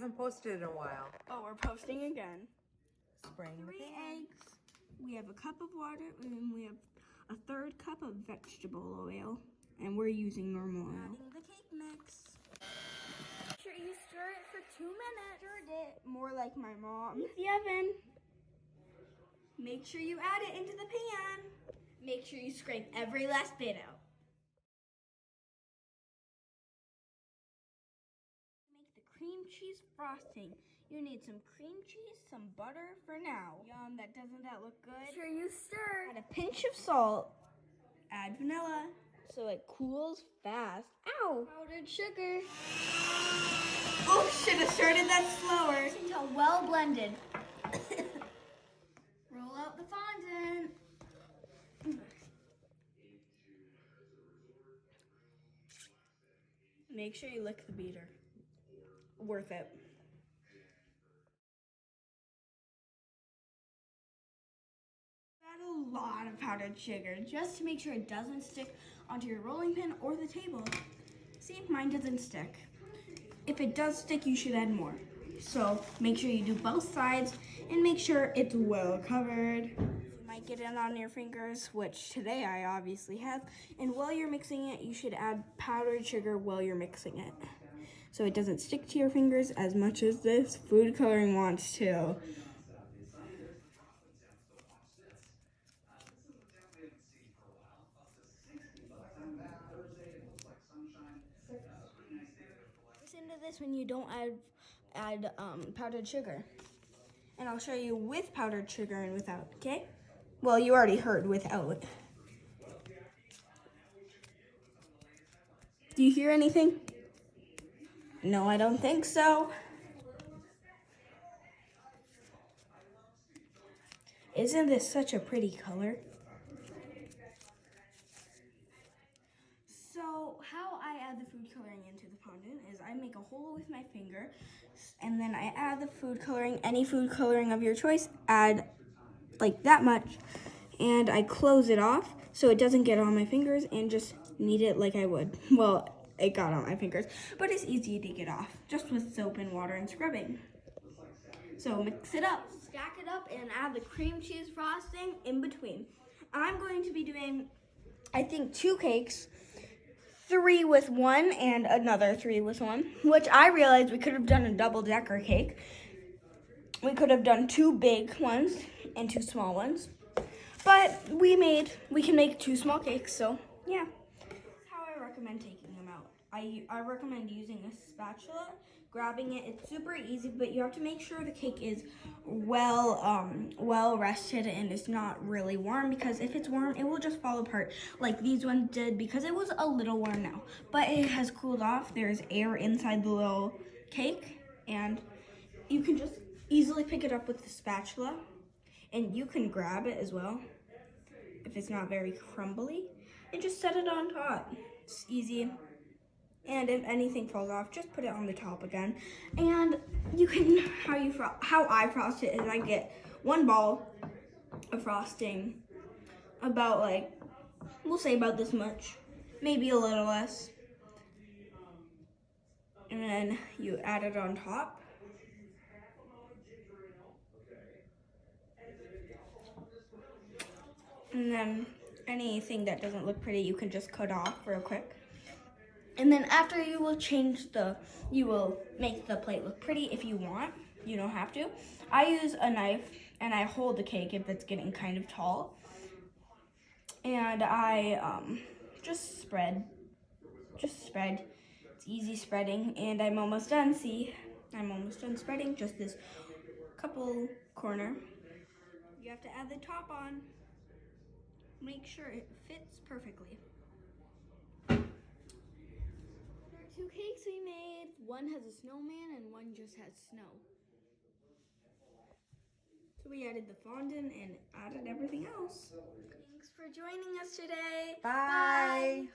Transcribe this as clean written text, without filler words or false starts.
haven't posted in a while. Oh, we're posting again. Spraying the 3 pan. eggs. We have a cup of water, and we have a 1/3 cup of vegetable oil, and we're using normal oil. Adding the cake mix. Make sure you stir it for 2 minutes. Stirred it more like my mom. Heat the oven. Make sure you add it into the pan. Make sure you scrape every last bit out. Make the cream cheese frosting. You need some cream cheese, some butter for now. Yum, doesn't that look good? Make sure you stir. Add a pinch of salt. Add vanilla so it cools fast. Ow! Powdered sugar. Oh, should have started that slower. Until well blended. Roll out the fondant. Make sure you lick the beater. Worth it. Add a lot of powdered sugar just to make sure it doesn't stick onto your rolling pin or the table. See, mine doesn't stick. If it does stick, you should add more. So make sure you do both sides and make sure it's well covered. You might get it on your fingers, which today I obviously have. And while you're mixing it, you should add powdered sugar while you're mixing it, so it doesn't stick to your fingers as much as this food coloring wants to. Listen to this when you don't add powdered sugar. And I'll show you with powdered sugar and without, okay? Well, you already heard without. Do you hear anything? No, I don't think so. Isn't this such a pretty color? So how I add the food coloring into the fondant is I make a hole with my finger, and then I add the food coloring, any food coloring of your choice, add like that much, and I close it off so it doesn't get on my fingers and just knead it like I would. Well, it got on my fingers, but it's easy to get off just with soap and water and scrubbing. So mix it up, stack it up, and add the cream cheese frosting in between. I'm going to be doing, I think, 2 cakes, 3 with one and another 3 with one, which I realized we could have done a double-decker cake. We could have done 2 big ones and 2 small ones, but we can make 2 small cakes, so yeah. That's how I recommend taking them out. I recommend using a spatula, grabbing it. It's super easy, but you have to make sure the cake is well rested and it's not really warm, because if it's warm, it will just fall apart like these ones did, because it was a little warm now. But it has cooled off. There's air inside the little cake, and you can just easily pick it up with the spatula, and you can grab it as well if it's not very crumbly, and just set it on top. It's easy. And if anything falls off, just put it on the top again. And you can, how I frost it is I get 1 ball of frosting, about like, we'll say about this much, maybe a little less. And then you add it on top. And then anything that doesn't look pretty, you can just cut off real quick. And then after, you will make the plate look pretty if you want. You don't have to. I use a knife and I hold the cake if it's getting kind of tall. And I just spread. It's easy spreading, and I'm almost done. See, I'm almost done spreading, just this couple corner. You have to add the top on. Make sure it fits perfectly. 2 cakes we made. One has a snowman and one just has snow. So we added the fondant and added everything else. Thanks for joining us today. Bye.